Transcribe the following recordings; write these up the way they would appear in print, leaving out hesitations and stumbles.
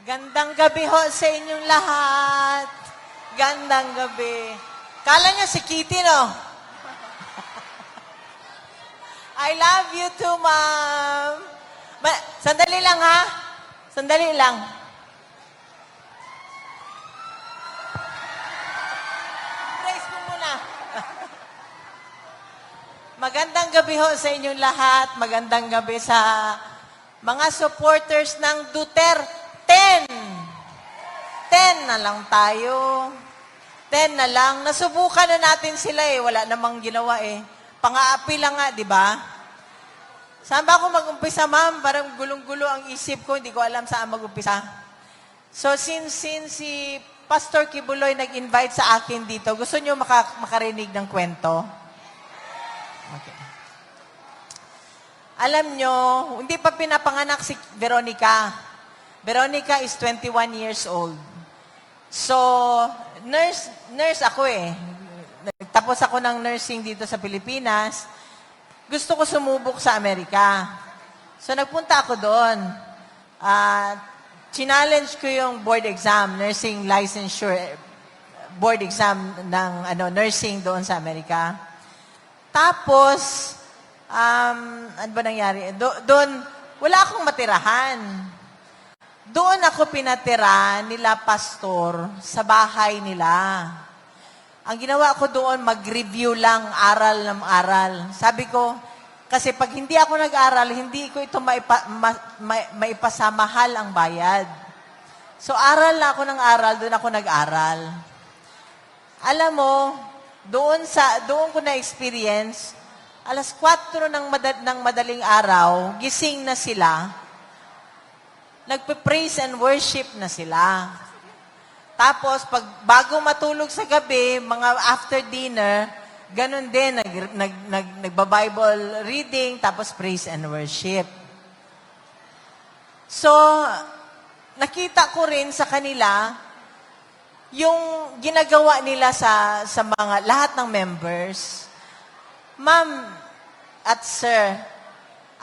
Gandang gabi ho sa inyong lahat. Gandang gabi. Kala niya si Kitty, no? I love you too, ma'am. Sandali lang, ha? Sandali lang. Praise mo muna. Magandang gabi ho sa inyong lahat. Magandang gabi sa mga supporters ng Duterte. 10 na lang tayo. 10 na lang. Nasubukan na natin sila eh. Wala namang ginawa eh. Pang-aapi lang nga, di ba? Saan ba ako mag-umpisa, ma'am? Parang gulong-gulo ang isip ko. Hindi ko alam saan mag-umpisa. So, since si Pastor Kibuloy nag-invite sa akin dito, gusto nyo makarinig ng kwento? Okay. Alam nyo, hindi pa pinapanganak si Veronica. Veronica is 21 years old. So, nurse ako eh. Tapos ako ng nursing dito sa Pilipinas. Gusto ko sumubok sa Amerika. So, nagpunta ako doon. Challenge ko yung board exam, nursing licensure board exam ng nursing doon sa Amerika. Tapos, ano ba nangyari? Doon, wala akong matirahan. Doon ako pinatira nila pastor sa bahay nila. Ang ginawa ko doon, mag-review lang, aral ng aral. Sabi ko, kasi pag hindi ako nag-aral, hindi ko ito maipasamahal ang bayad. So, aral na ako ng aral, doon ako nag-aral. Alam mo, doon ko na-experience, alas 4 ng madaling araw, gising na sila, nagpe-praise and worship na sila. Tapos, bago matulog sa gabi, mga after dinner, ganun din, nagba-Bible reading, tapos praise and worship. So, nakita ko rin sa kanila, yung ginagawa nila sa mga, lahat ng members. Ma'am at sir,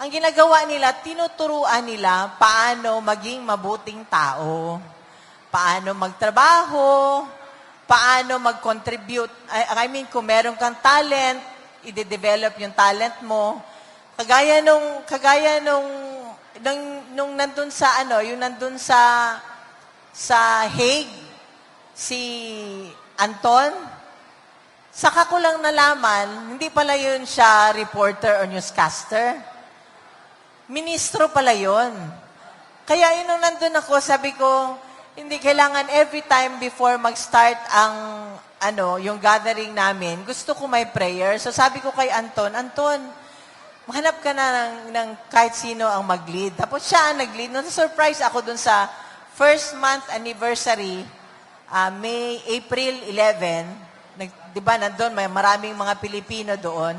ang ginagawa nila, tinuturuan nila paano maging mabuting tao, paano magtrabaho, paano mag-contribute. I mean, kung meron kang talent, i-develop yung talent mo. Kagaya nung nandun sa yung nandun sa Hague, si Anton, saka ko lang nalaman, hindi pala yun siya reporter or newscaster. Ministro pala yun. Kaya yun nung nandun ako, sabi ko, hindi kailangan every time before mag-start yung gathering namin, gusto ko may prayer. So sabi ko kay Anton, mahanap ka na ng kahit sino ang mag-lead. Tapos siya ang nag-lead. Surprise ako dun sa first month anniversary, April 11. Diba, nandun, may maraming mga Pilipino doon.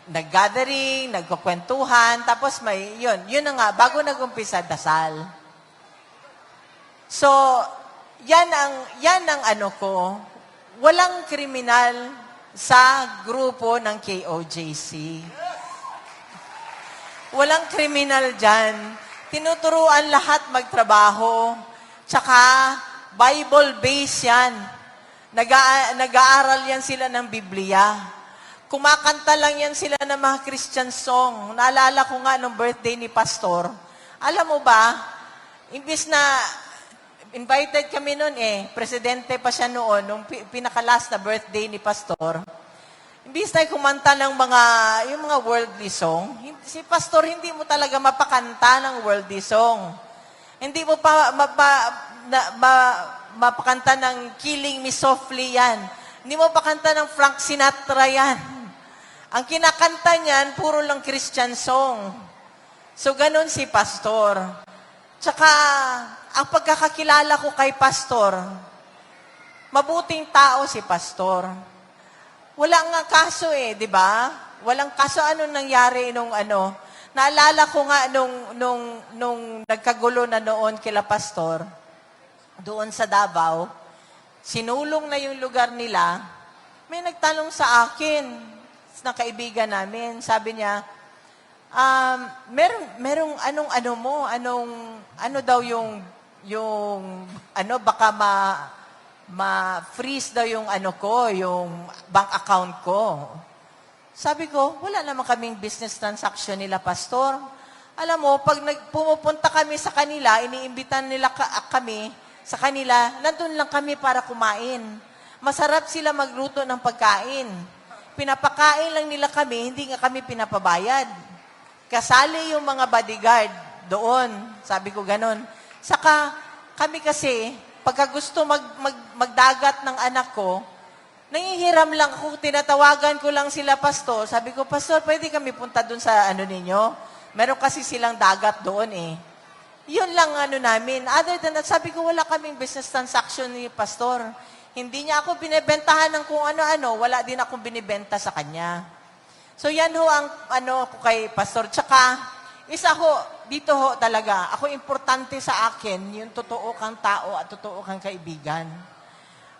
Nag-gathering, nagkukwentuhan, tapos yun na nga, bago nag-umpisa, dasal. So, yan ang ko, walang kriminal sa grupo ng KOJC. Walang kriminal dyan. Tinuturuan lahat magtrabaho, tsaka Bible-based yan. Nag-aaral yan sila ng Biblia. Kumakanta lang yan sila ng mga Christian song. Naalala ko nga nung birthday ni Pastor. Alam mo ba, imbis na invited kami noon presidente pa siya noon, nung pinaka-last na birthday ni Pastor. Imbis na kumanta ng yung mga worldly song, si Pastor hindi mo talaga mapakanta ng worldly song. Hindi mo pa mapakanta ng Killing Me Softly yan. Hindi mo pakanta ng Frank Sinatra yan. Ang kinakanta niyan, puro lang Christian song. So, ganun si Pastor. Tsaka, ang pagkakakilala ko kay Pastor, mabuting tao si Pastor. Wala nga kaso di ba? Walang kaso. Ano nangyari nung Naalala ko nga nung nagkagulo na noon kila Pastor, doon sa Davao, sinulong na yung lugar nila, may nagtanong sa akin, na kaibigan namin, sabi niya, merong ano daw baka ma-freeze daw yung yung bank account ko. Sabi ko, wala naman kaming business transaction nila, Pastor. Alam mo, pag pumupunta kami sa kanila, iniimbitan nila kami sa kanila, nandun lang kami para kumain. Masarap sila magluto ng pagkain. Pinapakain lang nila kami, hindi nga kami pinapabayad. Kasali yung mga bodyguard doon. Sabi ko ganon. Saka kami kasi, pagka gusto magdagat ng anak ko, nangihiram lang ako, tinatawagan ko lang sila, Pastor. Sabi ko, Pastor, pwede kami punta doon sa ninyo? Meron kasi silang dagat doon eh. Yun lang namin. Other than that, sabi ko, wala kaming business transaction ni Pastor. Hindi niya ako binibentahan ng kung ano-ano, wala din akong binibenta sa kanya. So yan ho ang ko kay Pastor. Tsaka, isa ho, dito ho talaga, ako importante sa akin, yung totoo kang tao at totoo kang kaibigan.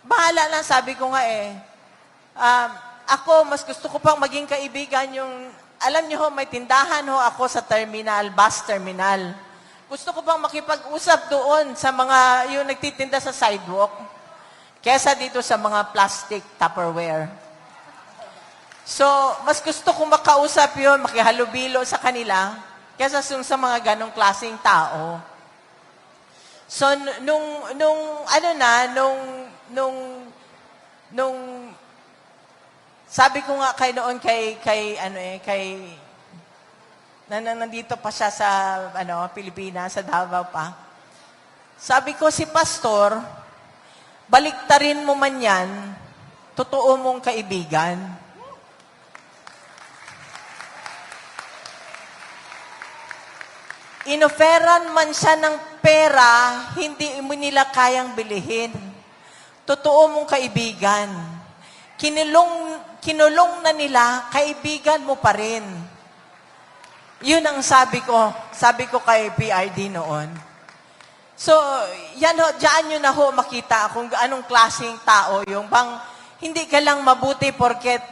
Bahala lang, sabi ko nga ako, mas gusto ko pang maging kaibigan yung, alam niyo ho, may tindahan ho ako sa terminal, bus terminal. Gusto ko pang makipag-usap doon sa mga, yung nagtitinda sa sidewalk, kesa dito sa mga plastic Tupperware. So, mas gusto kong makausap yun, makihalubilo sa kanila, kesa sa mga ganong klaseng tao. So, sabi ko nga nandito pa siya sa, Pilipinas, sa Davao pa. Sabi ko, si Pastor, baliktarin mo man yan, totoo mong kaibigan. Inoferan man siya ng pera, hindi mo nila kayang bilihin. Totoo mong kaibigan. Kinulong na nila, kaibigan mo pa rin. Yun ang sabi ko kay PRD noon. So, yan ho, diyan nyo na ho makita kung anong klaseng tao, yung bang hindi ka lang mabuti porket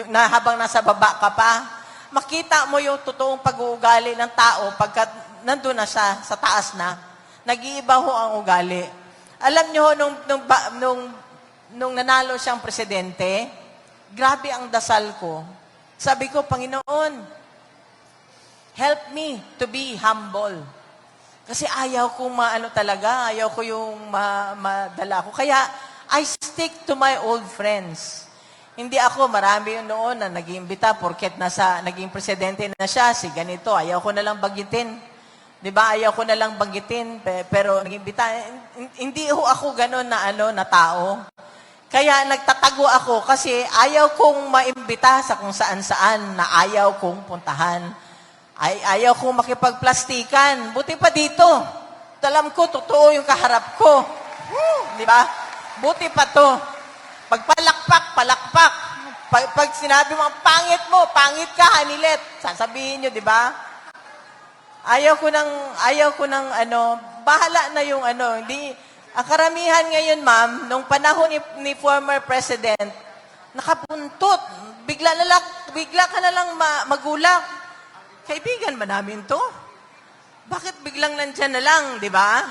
na habang nasa baba ka pa. Makita mo yung totoong pag-uugali ng tao pagkat nandun na siya, sa taas na, nag-iiba ho ang ugali. Alam niyo ho, nung nanalo siyang presidente, grabe ang dasal ko. Sabi ko, Panginoon, help me to be humble. Kasi ayaw kong ayaw ko yung madala ko. Kaya, I stick to my old friends. Hindi ako, marami yung noon na nag-iimbita porket naging presidente na siya, si ganito, ayaw ko na lang bagitin. Di ba? Ayaw ko na lang bagitin, pero nag-iimbita. Hindi ho ako ganon na tao. Kaya nagtatago ako kasi ayaw kong maimbita sa kung saan-saan na ayaw kong puntahan. Ayaw kong makipagplastikan. Buti pa dito. Alam ko, totoo yung kaharap ko. Di ba? Buti pa to. Pag palakpak. Pag sinabi mo, pangit ka, Hanilet. Sasabihin nyo, di ba? Ayaw ko ng bahala na yung hindi, ang karamihan ngayon, ma'am, nung panahon ni former president, nakabuntot. Bigla ka na lang magulat. Kaibigan ba namin to? Bakit biglang nandyan na lang, di ba?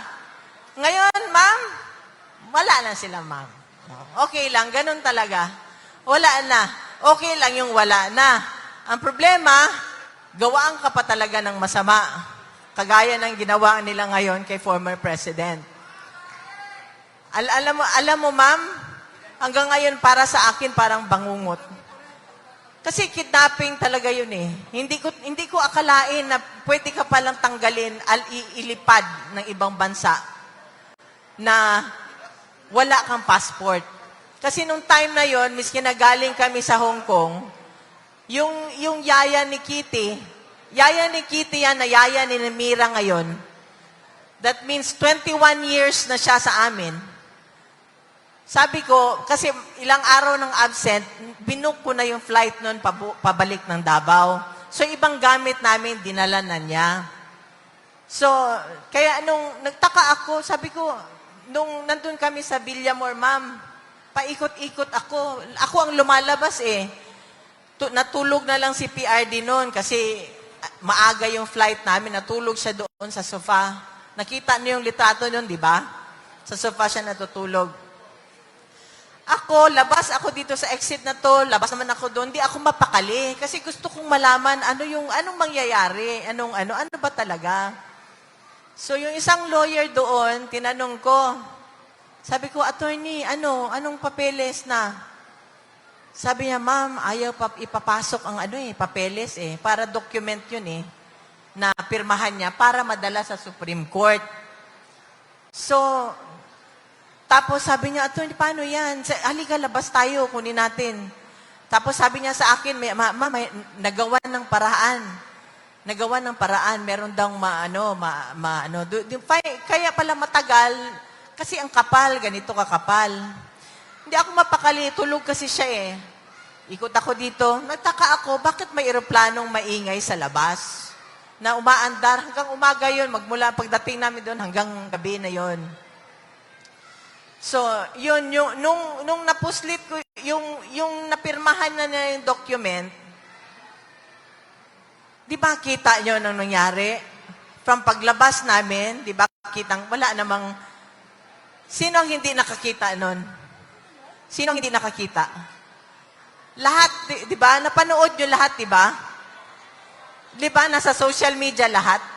Ngayon, ma'am, wala na sila, ma'am. Okay lang, ganun talaga. Wala na. Okay lang yung wala na. Ang problema, gawaan ka pa talaga ng masama. Kagaya ng ginawa nila ngayon kay former president. Alam mo, ma'am, hanggang ngayon para sa akin parang bangungot. Kasi kidnapping talaga yun eh. Hindi ko akalain na pwede ka palang tanggalin, ilipad ng ibang bansa na wala kang passport. Kasi nung time na yon, miski nagaling kami sa Hong Kong, yung yaya ni Kitty yan na yaya ni Mira ngayon, that means 21 years na siya sa amin. Sabi ko, kasi ilang araw ng absent, binook ko na yung flight nun pabalik ng Davao. So, ibang gamit namin, dinala na niya. So, kaya nung nagtaka ako, sabi ko, nung nandun kami sa Villamor, ma'am, paikot-ikot ako. Ako ang lumalabas eh. natulog na lang si PRD noon kasi maaga yung flight namin. Natulog siya doon sa sofa. Nakita niyo yung litrato noon, di ba? Sa sofa siya natutulog. Ako, labas ako dito sa exit na to, labas naman ako doon, di ako mapakali. Kasi gusto kong malaman anong mangyayari, ano ba talaga. So, yung isang lawyer doon, tinanong ko, sabi ko, attorney, anong papeles na? Sabi niya, ma'am, ayaw ipapasok ang papeles para document yun na pirmahan niya para madala sa Supreme Court. So, tapos sabi niya, attorney, paano yan? Halika, labas tayo, kunin natin. Tapos sabi niya sa akin, may nagawa ng paraan. Nagawa ng paraan, meron daw kaya pala matagal, kasi ang kapal, ganito kakapal. Hindi ako mapakali, tulog kasi siya Ikot ako dito, nagtaka ako, bakit may eroplanong maingay sa labas? Na umaandar, hanggang umaga yun, magmula pagdating namin doon, hanggang gabi na yun. So, yun, nung napuslit ko, yung napirmahan na niya yung document, di ba kita nyo nang nangyari? From paglabas namin, di ba kitang, wala namang, sino ang hindi nakakita nun? Sino ang hindi nakakita? Lahat, di ba? Napanood nyo lahat, di ba? Di ba? Nasa social media lahat.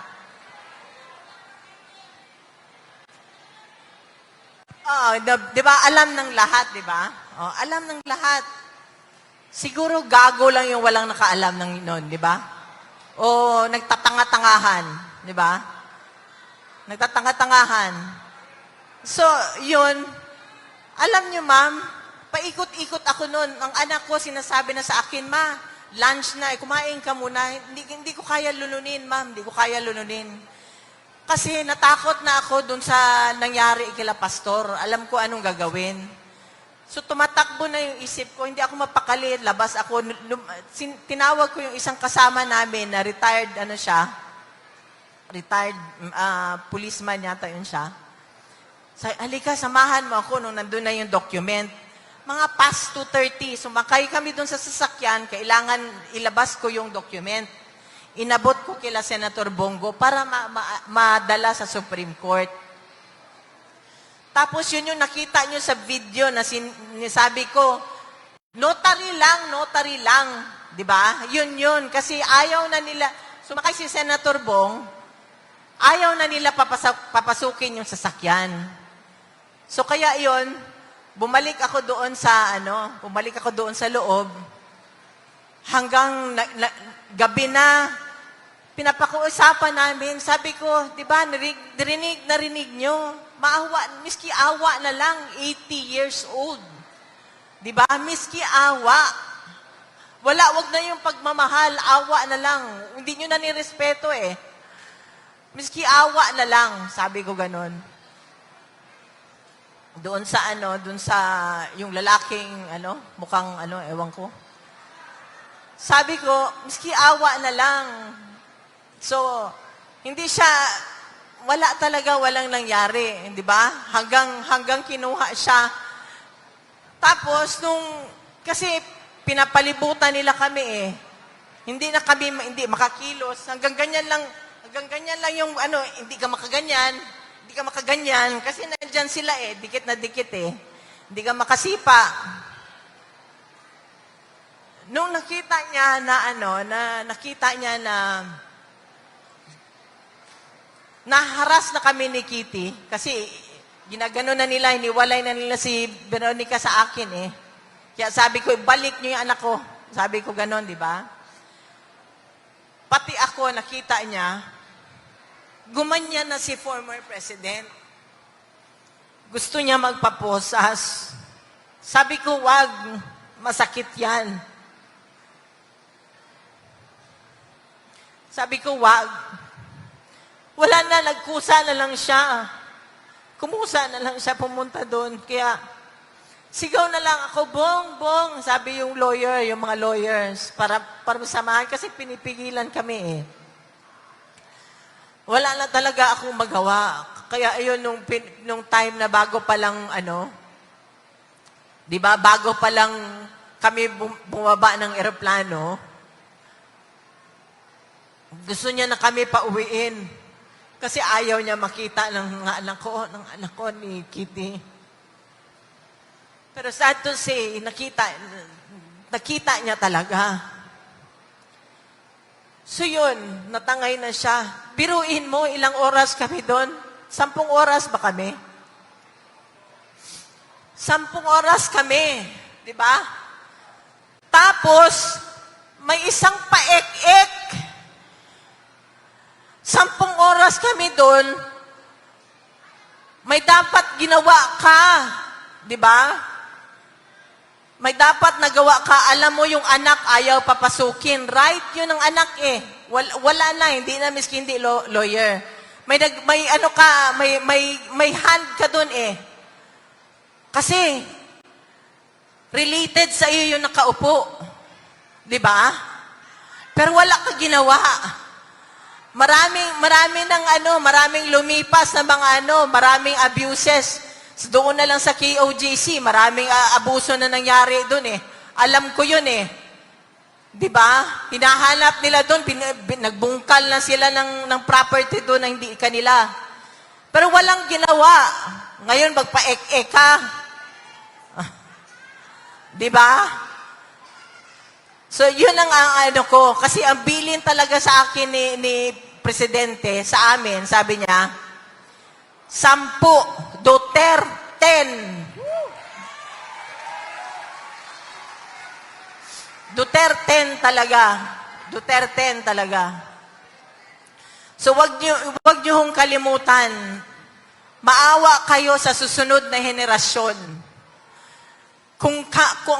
Di ba? Alam ng lahat, di ba? Alam ng lahat. Siguro gago lang yung walang nakaalam ng noon, di ba? O nagtatanga-tangahan, di ba? Nagtatanga-tangahan. So, yun, alam nyo, ma'am, paikot-ikot ako noon. Ang anak ko, sinasabi na sa akin, ma, lunch na, kumain ka muna. Hindi ko kaya lununin, ma'am. Hindi ko kaya lununin. Kasi natakot na ako dun sa nangyari kila pastor. Alam ko anong gagawin. So, tumatakbo na yung isip ko. Hindi ako mapakali. Labas ako. Tinawag ko yung isang kasama namin na retired, retired policeman yata yun siya. Halika, samahan mo ako nung nandun na yung document. Mga past 2:30, sumakay kami dun sa sasakyan, kailangan ilabas ko yung document. Inabot ko kila Senator Bongo para madala sa Supreme Court. Tapos yun yung nakita nyo sa video na sinasabi ko, notary lang, di ba? Yun. Kasi ayaw na nila, sumakay si Senator Bong, ayaw na nila papasukin yung sasakyan. So kaya yun, bumalik ako doon sa loob, hanggang gabi na, pinapakuusapan namin, sabi ko, di ba, narinig nyo, miski awa na lang, 80 years old. Di ba, miski awa. Wag na yung pagmamahal, awa na lang. Hindi nyo na nirespeto Miski awa na lang, sabi ko ganon. Doon sa yung lalaking, mukhang, ewan ko. Sabi ko, miski awa na lang. So, walang nangyari, di ba? Hanggang kinuha siya. Tapos, kasi pinapalibutan nila kami hindi makakilos. Hanggang ganyan lang yung hindi ka makaganyan, kasi nandyan sila dikit na dikit Hindi ka makasipa. Nung nakita niya na naharas na kami ni Kitty, kasi ginagano na nila, hiniwalay na nila si Veronica sa akin Kaya sabi ko, balik niyo yung anak ko. Sabi ko ganon, di ba? Pati ako, nakita niya, gumanyan na si former president. Gusto niya magpaposas. Sabi ko, wag, masakit yan. Sabi ko, wag. Wala na, nagkusa na lang siya. Kumusa na lang siya pumunta doon. Kaya, sigaw na lang ako, bong. Sabi yung mga lawyers, para masamahan, kasi pinipigilan kami Wala na talaga akong magawa. Kaya ayun, nung time na bago pa lang, di ba, bago pa lang kami bumaba ng eroplano, gusto niya na kami pauwiin. Kasi ayaw niya makita ng anak ko ni Kitty. Pero sad to say, nakita niya talaga. So yun, natangay na siya. Biruin mo, ilang oras kami doon? 10 oras ba kami? 10 oras kami. Di ba? Tapos, may isang paek-ek. 10 oras kami doon. May dapat ginawa ka. Di ba? May dapat nagawa ka. Alam mo yung anak ayaw papasukin. Right? Yun ang anak eh. Wala na. Hindi na miski hindi lawyer. May ano ka, may hand ka doon eh. Kasi, related sa iyo yung nakaupo. Di ba? Pero wala ka ginawa. Maraming lumipas na maraming abuses. So, doon na lang sa KOJC, maraming abuso na nangyari doon eh. Alam ko yun eh. Di ba? Hinahanap nila doon, nagbungkal na sila ng property doon na hindi kanila. Pero walang ginawa. Ngayon, magpa-ek-ek ka. Di ba? So, yun ang ano ko. Kasi ang bilin talaga sa akin ni Presidente, sa amin, sabi niya, 10, Duterte. Duterte talaga. So, wag niyo hong kalimutan, maawa kayo sa susunod na henerasyon. Kung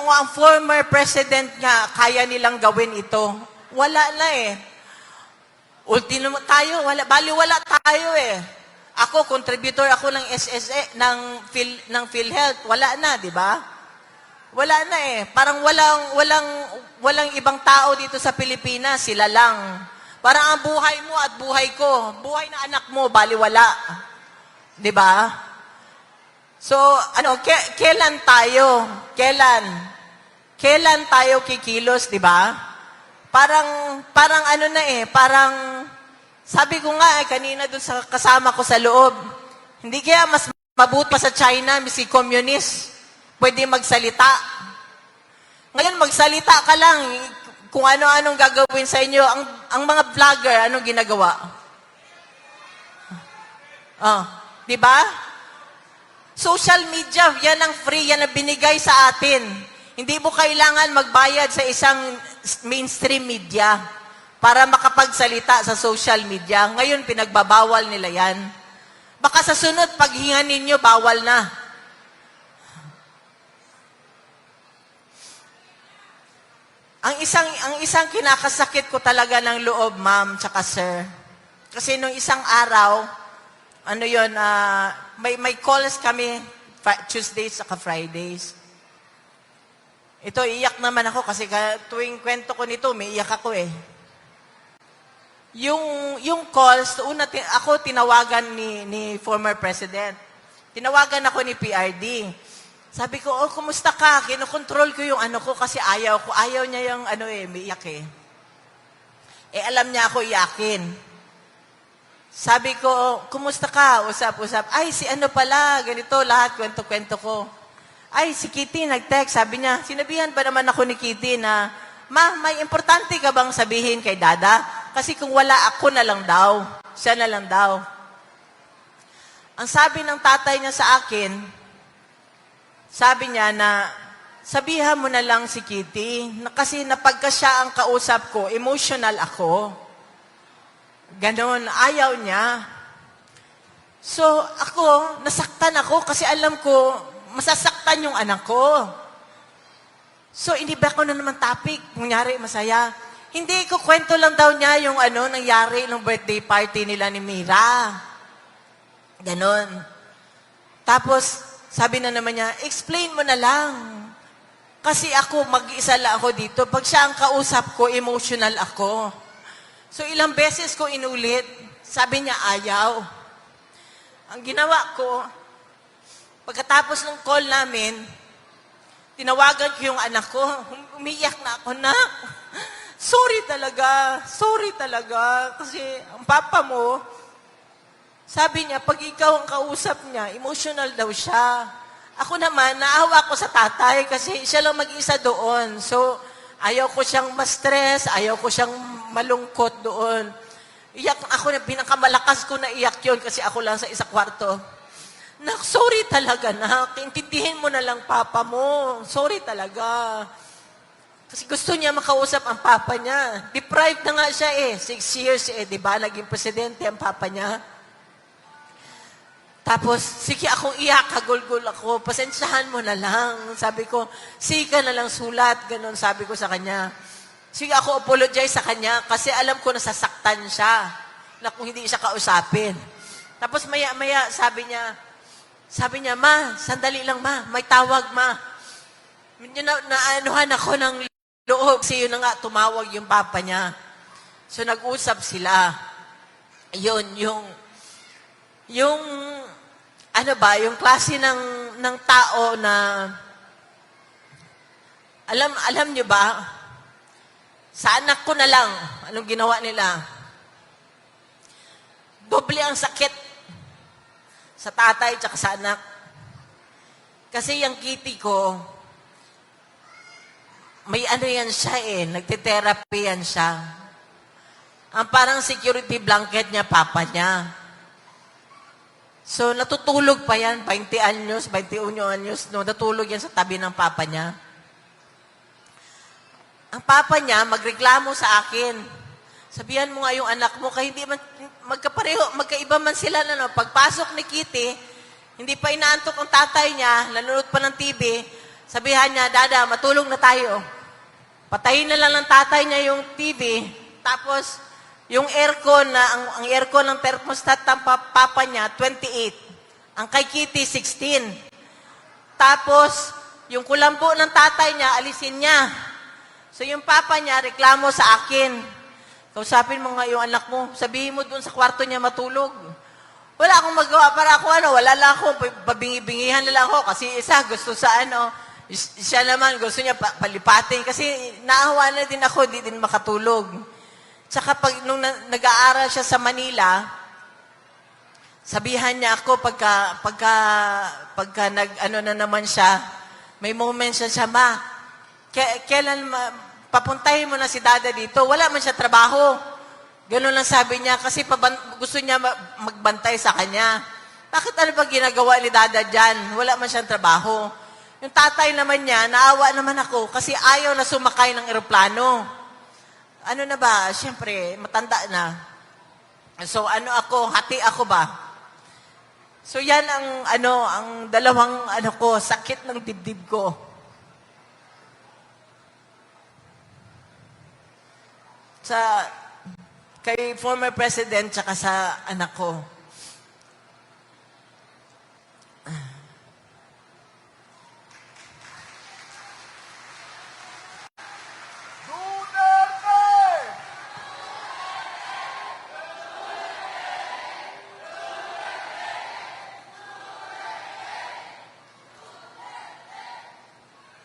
ang former president nga, kaya nilang gawin ito, wala na eh. Ultimo tayo, wala tayo eh. Ako, contributor ako ng SSA, ng PhilHealth, wala na, di ba? Wala na eh. Parang walang ibang tao dito sa Pilipinas, sila lang. Parang ang buhay mo at buhay ko, buhay na anak mo, baliwala. Di ba? So, kailan tayo? Kailan tayo kikilos, di ba? Parang sabi ko nga kanina dun sa kasama ko sa loob, hindi kaya mas mabuti pa sa China, misi communist, pwede magsalita. Ngayon, magsalita ka lang, kung ano-anong gagawin sa inyo, ang mga vlogger, anong ginagawa? Di ba? Social media, yan ang free, yan ang binigay sa atin. Hindi mo kailangan magbayad sa isang mainstream media para makapagsalita sa social media. Ngayon, pinagbabawal nila yan. Baka sa sunod, paghinga ninyo, bawal na. Ang isang kinakasakit ko talaga ng loob, ma'am, tsaka sir. Kasi nung isang araw, may calls kami, Tuesdays saka Fridays. Ito, iyak naman ako kasi tuwing kwento ko nito, may iyak ako eh. Yung calls, ako tinawagan ni former president. Tinawagan ako ni PRD. Sabi ko, kumusta ka? Kinokontrol ko yung ko kasi ayaw niya yung may iyak eh. Alam niya ako iyakin. Sabi ko, kumusta ka? Usap-usap. Ay, si pala, ganito, lahat, kwento-kwento ko. Ay, si Kitty nag-text, sabi niya, sinabihan ba naman ako ni Kitty na, Ma, may importante ka bang sabihin kay Dada? Kasi kung wala, ako na lang daw. Siya na lang daw. Ang sabi ng tatay niya sa akin, sabi niya na, sabihan mo na lang si Kitty, na kasi napagka siya ang kausap ko, emotional ako. Ganon, ayaw niya. So, ako, nasaktan ako kasi alam ko, masasaktan yung anak ko. So, iniba ko na naman topic. Nangyari, masaya. Hindi ko kwento lang daw niya yung nangyari nung birthday party nila ni Mira. Ganon. Tapos, sabi na naman niya, explain mo na lang. Kasi ako, mag-isa lang ako dito. Pag siya ang kausap ko, emotional ako. So, ilang beses ko inulit. Sabi niya, ayaw. Ang ginawa ko, pagkatapos ng call namin, tinawagan ko yung anak ko. Umiyak na ako, nak. Sorry talaga. Sorry talaga. Kasi ang papa mo, sabi niya, pag ikaw ang kausap niya, emotional daw siya. Ako naman, naawa ko sa tatay kasi siya lang mag-isa doon. So, ayaw ko siyang ma-stress, ayaw ko siyang malungkot doon. Iyak ako, pinakamalakas ko na iyak yun kasi ako lang sa isa kwarto. Nak, sorry talaga, nak. Intindihin mo na lang papa mo. Sorry talaga. Kasi gusto niya makausap ang papa niya. Deprived na nga siya 6 years di ba? Naging presidente ang papa niya. Tapos, sige akong iyak, kagulgul ako. Pasensyahan mo na lang. Sabi ko, sige ka na lang sulat. Ganon sabi ko sa kanya. Sige ako apologize sa kanya kasi alam ko nasasaktan siya na kung hindi siya kausapin. Tapos maya-maya sabi niya, ma, sandali lang ma, may tawag ma. Naanuhan ako ng loob kasi yun na nga tumawag yung papa niya. So nag-usap sila. Yun, yung yung klase ng tao na alam niyo ba, sa anak ko na lang, anong ginawa nila? Doble ang sakit sa tatay at sa anak. Kasi yung kitty ko, may yan siya nagte-therapy yan siya. Ang parang security blanket niya, papa niya. So, natutulog pa yan, 20 anyos, 21 anyos, natutulog yan sa tabi ng papa niya. Ang papa niya, magreklamo sa akin. Sabihan mo nga yung anak mo, kaya hindi man, magkaiba man sila na pagpasok ni Kitty, hindi pa inaantok ang tatay niya, nanonood pa ng TV, sabihan niya, Dada, matulog na tayo. Patayin na lang ng tatay niya yung TV, tapos yung aircon, ang aircon ng thermostat ng papa niya, 28. Ang kay Kitty, 16. Tapos, yung kulambo ng tatay niya, alisin niya. So, yung papa niya, reklamo sa akin. Kausapin mo nga yung anak mo. Sabihin mo dun sa kwarto niya matulog. Wala akong magawa para ako, wala lang ako. Pabingi-bingihan na lang ako. Kasi isa, gusto sa siya naman, gusto niya palipatin. Kasi naawa na din ako, hindi din makatulog. Tsaka nung nag-aaral siya sa Manila, sabihan niya ako pagka na naman siya, may moments siya, ma, kailan papuntahin mo na si Dada dito? Wala man siya trabaho. Ganun lang sabi niya kasi gusto niya magbantay sa kanya. Bakit ano ba ginagawa ni Dada dyan? Wala man siyang trabaho. Yung tatay naman niya, naawa naman ako kasi ayaw na sumakay ng eroplano. Ano na ba? Siyempre, matanda na. So, hati ako ba? So, yan ang dalawang sakit ng dibdib ko. Kay former president tsaka sa anak ko.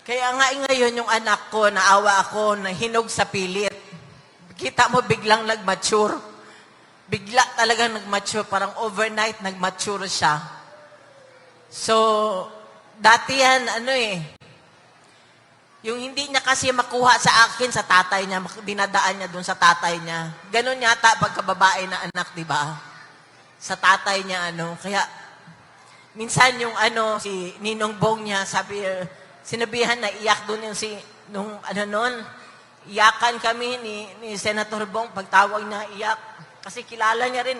Kaya nga ngayon yung anak ko, naawa ako, nahinog sa pilit. Kita mo, biglang nag-mature. Bigla talagang nag-mature. Parang overnight nag-mature siya. So, dati yan, yung hindi niya kasi makuha sa akin, sa tatay niya, dinadaan niya dun sa tatay niya. Ganon yata pagkababae na anak, di ba? Sa tatay niya, Kaya, minsan yung si Ninong Bong niya, sinabihan na iyak dun yung iyakan kami ni Senator Bong, pagtawag na iyak. Kasi kilala niya rin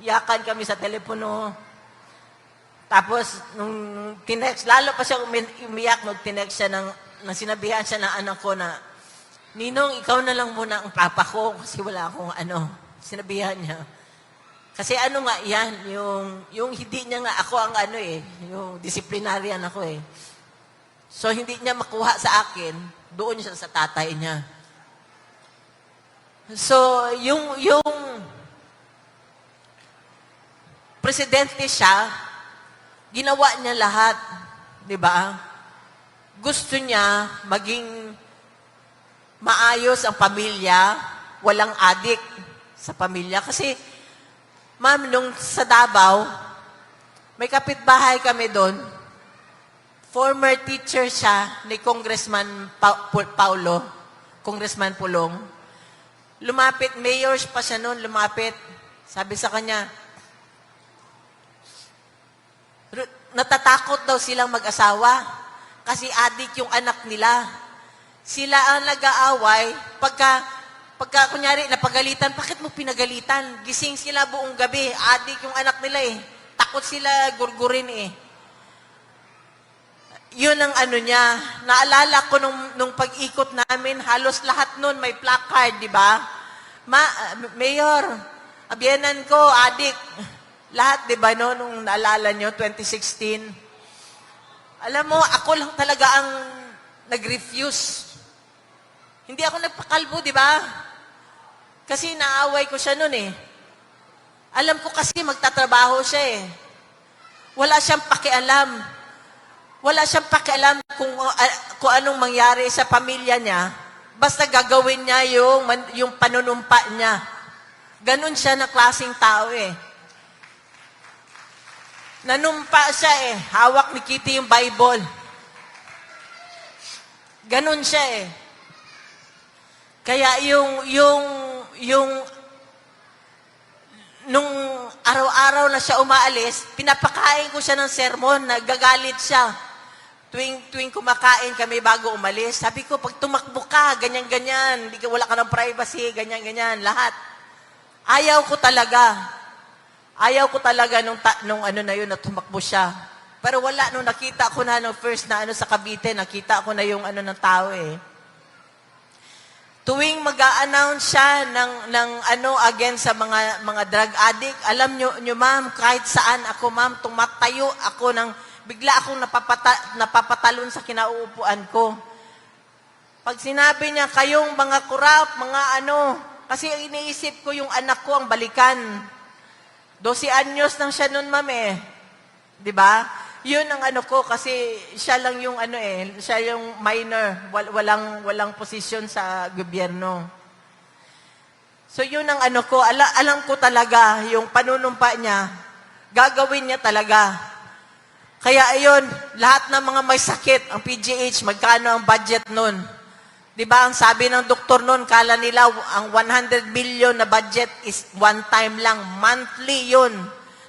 Iyakan kami sa telepono. Tapos, nung tinext, lalo pa siya umiyak, nung tinext siya sinabihan siya ng anak ko na, Ninong, ikaw na lang muna ang papa ko kasi wala akong sinabihan niya. Kasi nga yan, yung hindi niya nga ako ang yung disciplinarian ako So, hindi niya makuha sa akin, doon siya sa tatay niya. So, yung presidente siya, ginawa niya lahat, di ba? gusto niya maging maayos ang pamilya, walang adik sa pamilya. Kasi, ma'am, nung sa Davao, may kapitbahay kami doon. Former teacher siya ni Congressman Paulo, Congressman Pulong. Lumapit, mayor pa siya noon, lumapit. Sabi sa kanya, natatakot daw silang mag-asawa kasi adik yung anak nila. Sila ang nag-aaway pagka kunyari napagalitan, bakit mo pinagalitan? Gising sila buong gabi, adik yung anak nila eh. Takot sila gurgurin eh. Yun ang ano niya. Naalala ko nung pag-ikot namin, halos lahat nun may placard, di ba? Mayor, abyenan ko, adik. Lahat, di ba, no? Nung naalala nyo, 2016. Alam mo, ako lang talaga ang nag-refuse. Hindi ako nagpakalbo, di ba? Kasi naaway ko siya nun eh. Alam ko kasi magtatrabaho siya eh. Wala siyang pakialam. Wala siyang pakialam kung anong mangyari sa pamilya niya. Basta gagawin niya yung panunumpa niya. Ganon siya na klaseng tao eh. Nanumpa siya eh. Hawak ni Kitty yung Bible. Ganon siya eh. Kaya nung araw-araw na siya umaalis, pinapakain ko siya ng sermon, nagagalit siya. Tuwing kumakain kami bago umalis, sabi ko, pag tumakbo ka, ganyan-ganyan, wala ka ng privacy, ganyan-ganyan, lahat. Ayaw ko talaga nung ano na yun, na tumakbo siya. Pero wala, nung nakita ko na, nung first na ano sa Cavite, nakita ko na yung ano ng tao eh. Tuwing mag-a-announce siya ng ano against sa mga drug addict, alam nyo ma'am, kahit saan ako ma'am, tumatayo ako bigla akong napapatalon sa kinauupuan ko. Pag sinabi niya, kayong mga kurap, mga ano, kasi iniisip ko yung anak ko ang balikan. 12 anyos nang siya nun ma'am eh. 'Di ba? Yun ang ano ko kasi siya lang yung ano eh, siya yung minor, walang posisyon sa gobyerno. So yun ang ano ko, alam ko talaga yung panunumpa niya, gagawin niya talaga. Kaya ayun, lahat ng mga may sakit, ang PGH, magkano ang budget nun? 'Di ba ang sabi ng doktor nun, kala nila ang 100 billion na budget is one time lang, monthly yun.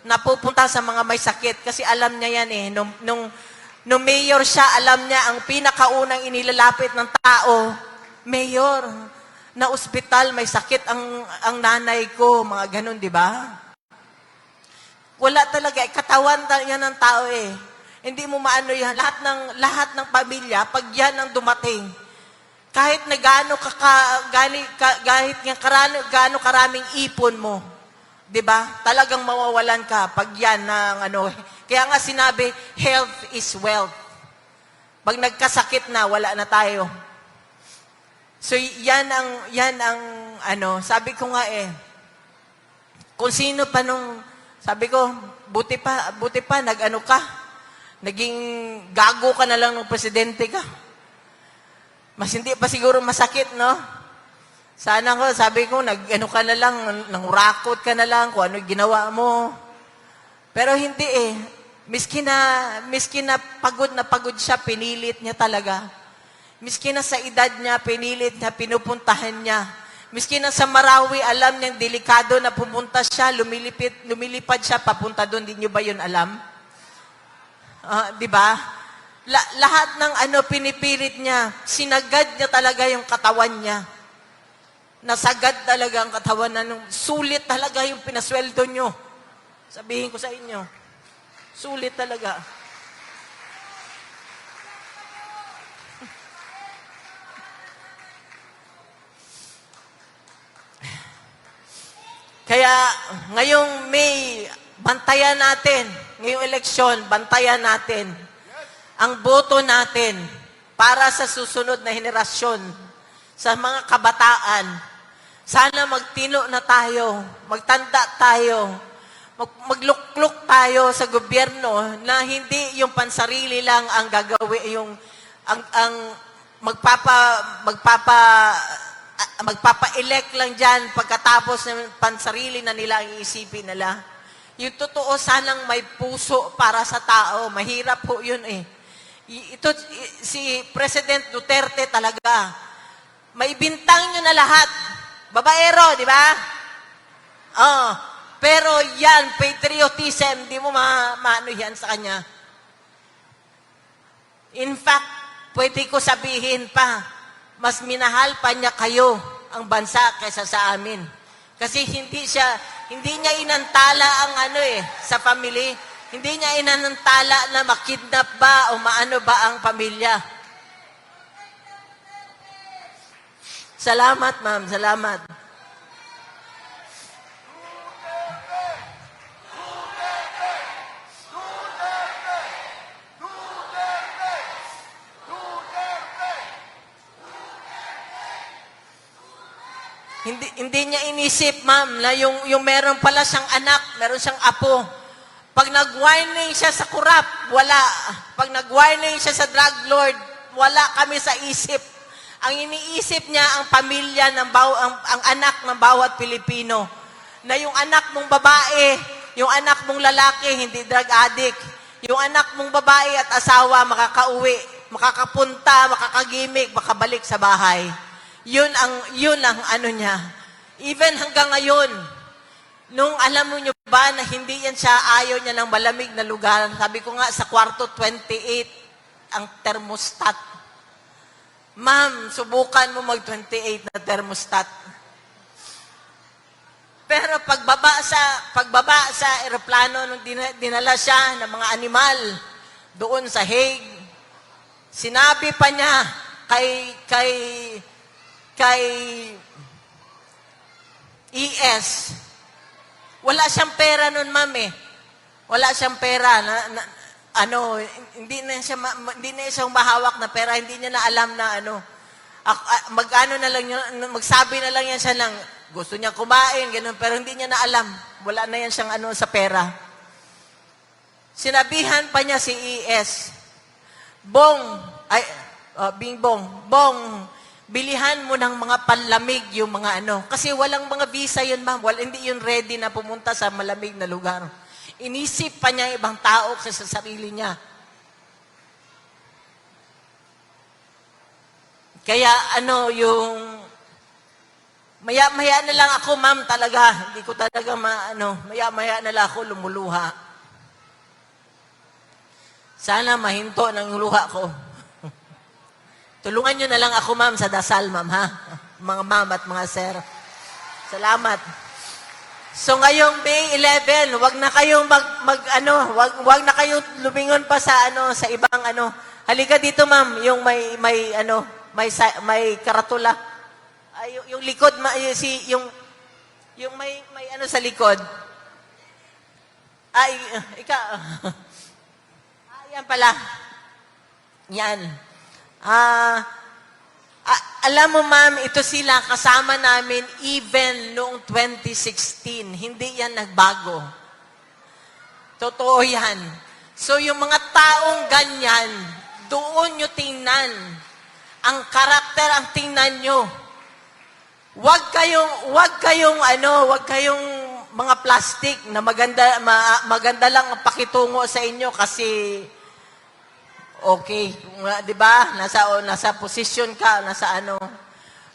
Napupunta sa mga may sakit. Kasi alam niya yan eh. Nung mayor siya, alam niya ang pinakaunang inilalapit ng tao, mayor, na ospital, may sakit ang nanay ko, mga ganun, di ba? Wala talaga. Katawan yan ng tao eh. Hindi mo maano yan. Lahat ng pamilya, pag yan ang dumating, kahit na gaano karaming ipon mo, 'di ba? Talagang mawawalan ka pag yan ng ano. Kaya nga sinabi, health is wealth. Pag nagkasakit na, wala na tayo. So yan ang ano, sabi ko nga eh, kung sino pa sabi ko, buti pa nag-ano ka, naging gago ka na lang ng presidente ka. Mas hindi pa siguro masakit, no? Sana ko, sabi ko, nag-ano ka na lang, nangurakot ka na lang, kung ano ginawa mo. Pero hindi eh. Miski na pagod siya, pinilit niya talaga. Miski na sa edad niya, pinilit niya, pinupuntahan niya. Miski na sa Marawi, alam niyang delikado na pumunta siya, lumilipad siya, papunta doon, di niyo ba yun alam? Di ba? Lahat ng ano pinipilit niya, sinagad niya talaga yung katawan niya. Nasagad talaga ang katawan na sulit talaga yung pinasweldo nyo. Sabihin ko sa inyo, sulit talaga. Kaya ngayong May, bantayan natin, ngayong eleksyon, bantayan natin ang boto natin para sa susunod na henerasyon, sa mga kabataan. Sana magtino na tayo, magtanda tayo, maglukluk tayo sa gobyerno na hindi yung pansarili lang ang gagawin, yung ang magpapa-elect lang dyan pagkatapos ng pansarili na nila ang iisipin nila. Yung totoo, sanang may puso para sa tao. Mahirap po yun eh. Si President Duterte talaga, maibintang nyo na lahat. Babaero, di ba? Oh, pero yan, patriotism, di mo maano yan sa kanya. In fact, pwede ko sabihin pa, mas minahal pa niya kayo, ang bansa, kaysa sa amin. Kasi hindi niya inantala ang sa family. Hindi niya inantala na makidnap ba o maano ba ang pamilya. Salamat, ma'am. Salamat. Hindi niya inisip, ma'am, na yung meron pala siyang anak, meron siyang apo. Pag nag-whining siya sa kurap, wala. Pag nag-whining siya sa drug lord, wala kami sa isip. Ang iniisip niya ang pamilya ang anak ng bawat Pilipino. Na yung anak mong babae, yung anak mong lalaki, hindi drug addict. Yung anak mong babae at asawa makakauwi, makakapunta, makakagimik, makabalik sa bahay. Yun ang ano niya. Even hanggang ngayon, nung alam mo nyo ba na hindi yan siya, ayaw niya ng malamig na lugar. Sabi ko nga, sa kwarto 28 ang thermostat. Ma'am, subukan mo mag-28 na thermostat. Pero pagbaba sa eroplano, nung dinala siya ng mga animal doon sa Hague, sinabi pa niya kay ES, wala siyang pera nun, ma'am eh. Wala siyang pera hindi na siya mahawak na pera, hindi niya na alam na magsabi na lang yan siya lang, gusto niya kumain, ganun, pero hindi niya na alam. Wala na yan siyang sa Sinabihan pa niya si ES, Bong, bilihan mo ng mga panlamig yung mga Kasi walang mga visa yun, ma'am. Hindi yun ready na pumunta sa malamig na lugar. Inisip pa niya ibang tao sa sarili niya. Kaya yung maya-maya na lang ako, ma'am, talaga. Hindi ko talaga maya-maya na lang ako lumuluha. Sana mahinto ng luha ko. Tulungan nyo na lang ako, ma'am, sa dasal, ma'am, ha? Mga ma'am at mga sir. Salamat. So, ngayong May 11, wag na kayong wag na kayong lumingon pa sa sa ibang Halika dito, ma'am, yung may karatula. Ay, yung likod, yung may sa likod. Ay, yan pala. Yan. Alam mo, ma'am, ito sila kasama namin even noong 2016. Hindi yan nagbago. Totoo yan. So, yung mga taong ganyan, doon nyo tingnan. Ang karakter ang tingnan nyo. Huwag kayong mga plastic na maganda lang ang pakitungo sa inyo kasi okay, 'di ba? Nasa position ka, nasa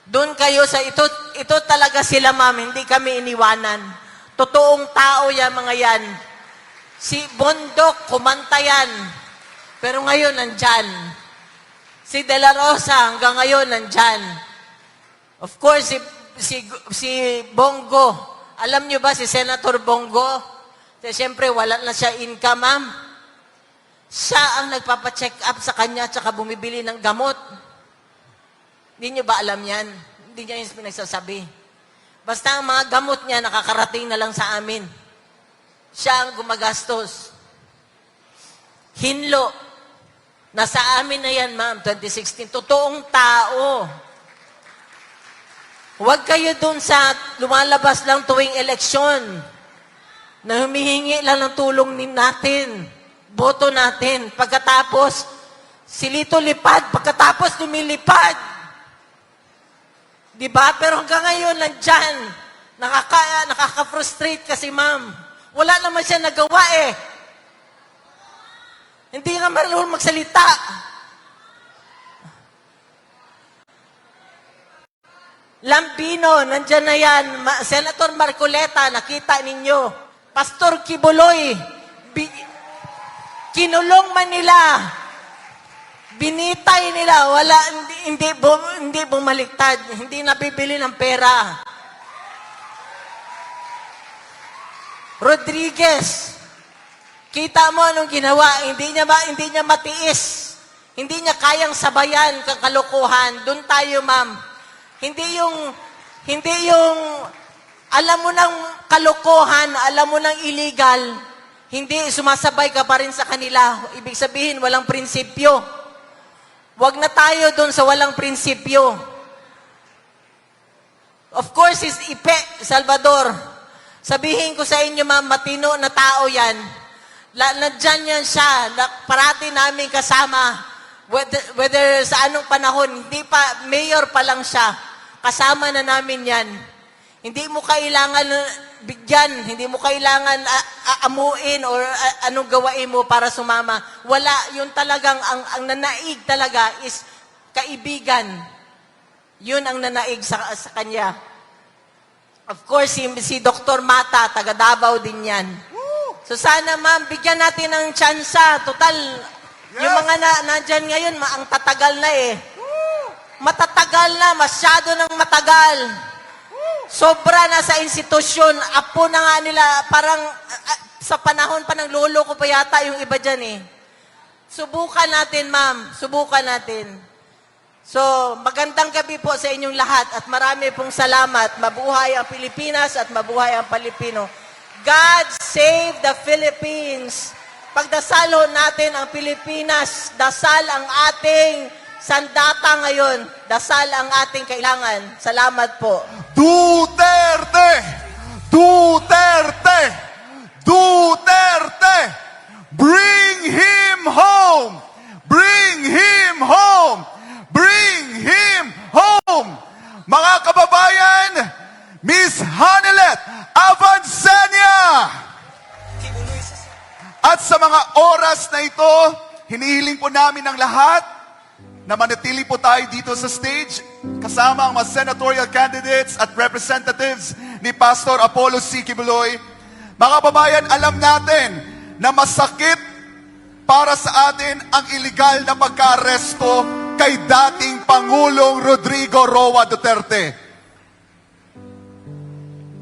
Doon kayo sa ito talaga sila, ma'am, hindi kami iniwanan. Totoong tao yan, mga yan. Si Bondok, kumanta yan. Pero ngayon nandyan. Si De La Rosa hanggang ngayon nandyan. Of course, si Bongo. Alam niyo ba si Senator Bongo? Siyempre, wala na siya income, ma'am. Siya ang nagpapacheck up sa kanya at saka bumibili ng gamot. Hindi niyo ba alam yan? Hindi niya yung pinagsasabi. Basta ang mga gamot niya nakakarating na lang sa amin. Siya ang gumagastos. Hinlo. Nasa amin na yan, ma'am, 2016. Totoong tao. Huwag kayo dun sa lumalabas lang tuwing eleksyon na humihingi lang ng tulong natin. Boto natin. Pagkatapos, Si Lito lipad, pagkatapos lumilipad. Diba? Pero hanggang ngayon, nandyan. Nakaka-frustrate kasi, ma'am. Wala naman siya nagawa eh. Hindi nga marunong magsalita. Lambino, nandyan na yan. Senator Marcoleta, nakita ninyo. Pastor Kibuloy, kinulong man nila. Binitay nila. Wala, hindi bumaliktad. Hindi nabibili ng pera. Rodriguez, kita mo anong ginawa. Hindi niya matiis. Hindi niya kayang sabayan kang kalokohan. Doon tayo, ma'am. Hindi yung alam mo ng kalokohan, alam mo ng illegal, hindi sumasabay ka pa rin sa kanila. Ibig sabihin, walang prinsipyo. Huwag na tayo doon sa walang prinsipyo. Of course, is Ipe Salvador. Sabihin ko sa inyo, ma'am, matino na tao yan. Nandyan yan siya. Parati namin kasama. Whether sa anong panahon, hindi pa, mayor pa lang siya. Kasama na namin yan. Hindi mo kailangan bigyan, hindi mo kailangan amuin or anong gawain mo para sumama. Wala, yun talagang, ang nanaig talaga is kaibigan. Yun ang nanaig sa kanya. Of course, si Dr. Mata, taga Davao din yan. So sana, ma'am, bigyan natin ng tsansa. Total, yung mga nandyan ngayon, ang tatagal na eh. Matatagal na, masyado nang matagal. Sobra na sa institusyon. Apo na nga nila, parang sa panahon pa ng lolo ko pa yata yung iba dyan eh. Subukan natin, ma'am. Subukan natin. So, magandang gabi po sa inyong lahat at marami pong salamat. Mabuhay ang Pilipinas at mabuhay ang Pilipino. God save the Philippines. Pagdasalo natin ang Pilipinas. Dasal ang ating sandata ngayon. Dasal ang ating kailangan. Salamat po. Duterte! Duterte! Duterte! Bring him home! Bring him home! Bring him home! Mga kababayan, Miss Hanelet Avancenia! At sa mga oras na ito, hinihiling po namin ng lahat na manatili po tayo dito sa stage kasama ang mga senatorial candidates at representatives ni Pastor Apollo C. Kibuloy. Mga kababayan, alam natin na masakit para sa atin ang iligal na pagka-aresto kay dating Pangulong Rodrigo Roa Duterte.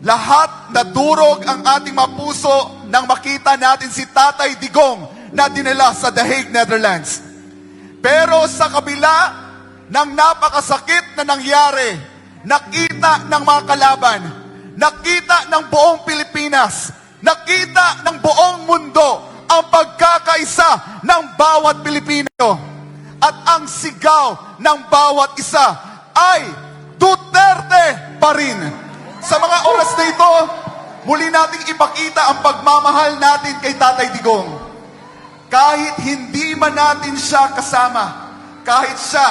Lahat nadurog ang ating mapuso nang makita natin si Tatay Digong na dinala sa The Hague, Netherlands. Pero sa kabila ng napakasakit na nangyari, nakita ng mga kalaban, nakita ng buong Pilipinas, nakita ng buong mundo ang pagkakaisa ng bawat Pilipino. At ang sigaw ng bawat isa ay Duterte pa rin. Sa mga oras na ito, muli nating ipakita ang pagmamahal natin kay Tatay Digong. Kahit hindi man natin siya kasama, kahit siya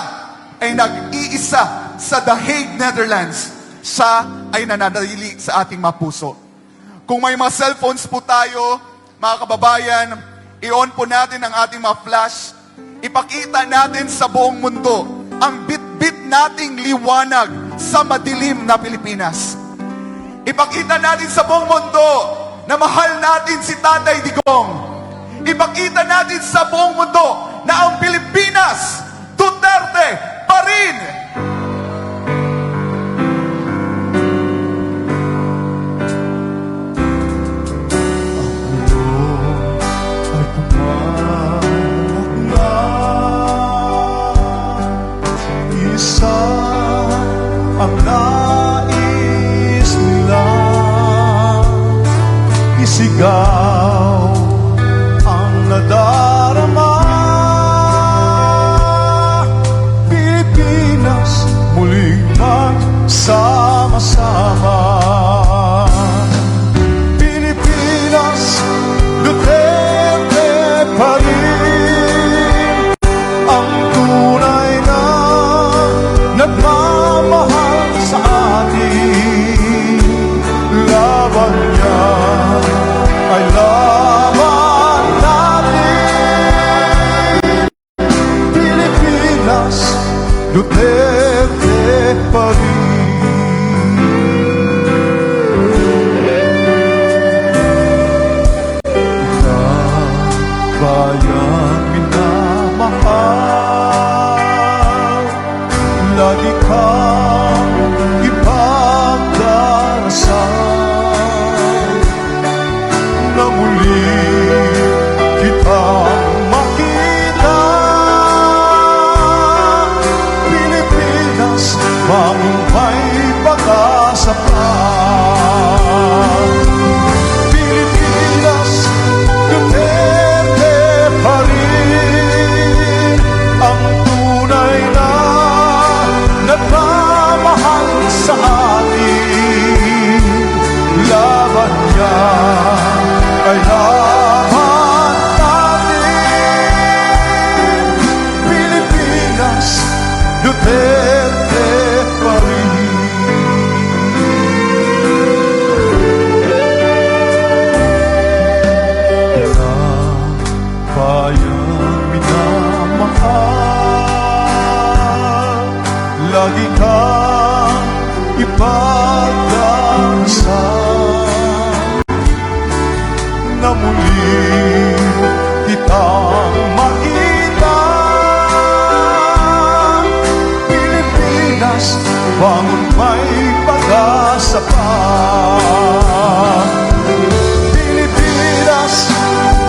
ay nag-iisa sa The Hague, Netherlands, siya ay nananatili sa ating mapuso. Kung may mga cellphones po tayo, mga kababayan, i-on po natin ang ating mga flash. Ipakita natin sa buong mundo ang bit-bit nating liwanag sa madilim na Pilipinas. Ipakita natin sa buong mundo na mahal natin si Tatay Digong. Ipakita natin sa buong mundo na ang Pilipinas, Duterte pa rin. Isa ang nais nila, isigaw ang nadarama. Pilipinas muling magsama-sama. Pilipinas, Duterte pa rin ang laban niya ay laban natin. Pilipinas, Duterte pa rin. Bayang minamahal, lagi kang ipagdarasal, na muli kitang makita. Pilipinas, banging may pag-asa pa. Pilipinas, Duterte pa rin ang tunay na nagmamahal sa atin. Laban niya ay laban natin. Pilipinas, Duterte pa rin. Bayang minamahal, lagi kang ipagdarasal, na muli kitang makita. Pilipinas, bangon may pag-asa pa. Pilipinas,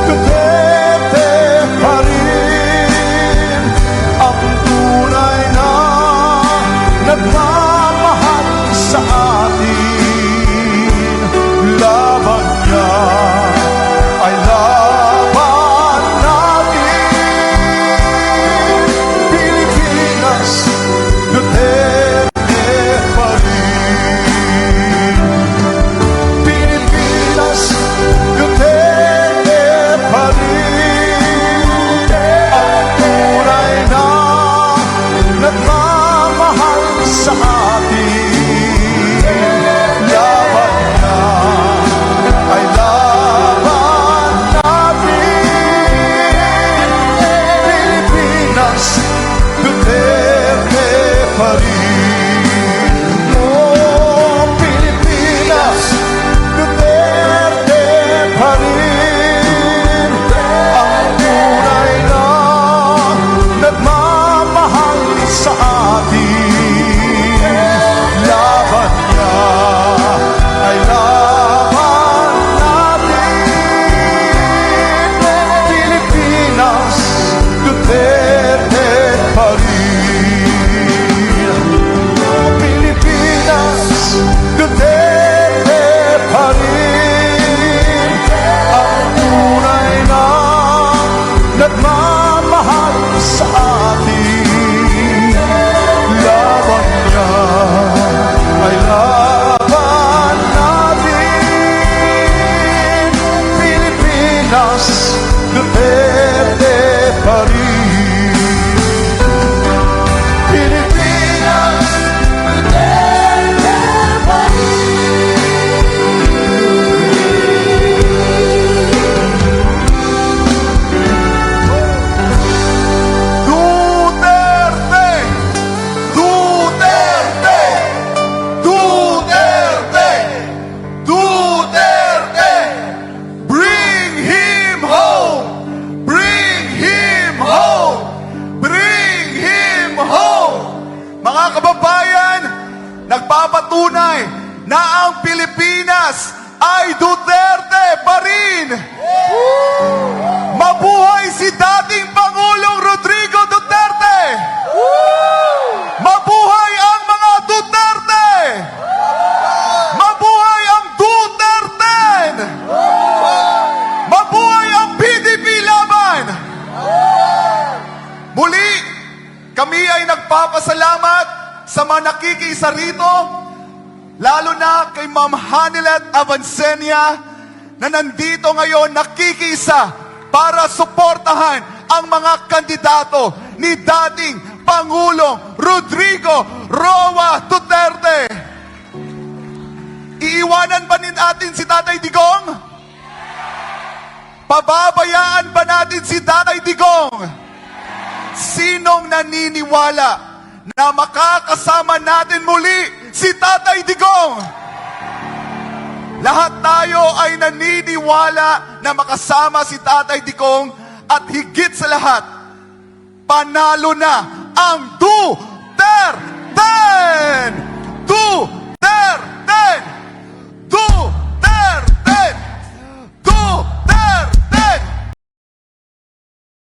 Duterte pa rin ang tunay na nagmamahal sa atin. Laban niya ay laban natin. Pilipinas, Duterte pa rin. Pilipinas, Duterte pa rin ang tunay na nagmamahal sa atin. Laban niya ay laban natin. Pilipinas, Duterte pa rin. Oh, Pilipinas, Duterte pa rin ang tunay na nagmamahal sa atin. Laban niya ay laban natin. Pilipinas, Duterte pa rin. Oh, Pilipinas, Duterte pa rin ang tunay na nagmamahal sa atin. Laban niya ay laban natin. Pilipinas, Duterte pa rin. Pilipinas, Duterte pa Duterte! Duterte! Duterte! Duterte! Bring him home! Bring him home! Bring him home! Mga kababayan, nagpapatunay na ang Pilipinas ay Duterte pa rin! Mabuhay si dating Pangulong Rodrigo Duterte! Mabuhay ang mga Duterte! Mabuhay ang Duterte! Mabuhay ang PDP laban! Muli, kami ay nagpapasalamat sa mga nakikiisa rito, lalo na kay Ma'am Hanilet Avancenia, na nandito ngayon nakikisa para suportahan ang mga kandidato ni dating Pangulong Rodrigo Roa Duterte. Iiwanan ba natin si Tatay Digong? Pababayaan ba natin si Tatay Digong? Sinong naniniwala na makakasama natin muli si Tatay Digong? Lahat tayo ay naniniwala na makasama si Tatay Digong at higit sa lahat, panalo na ang Duterte!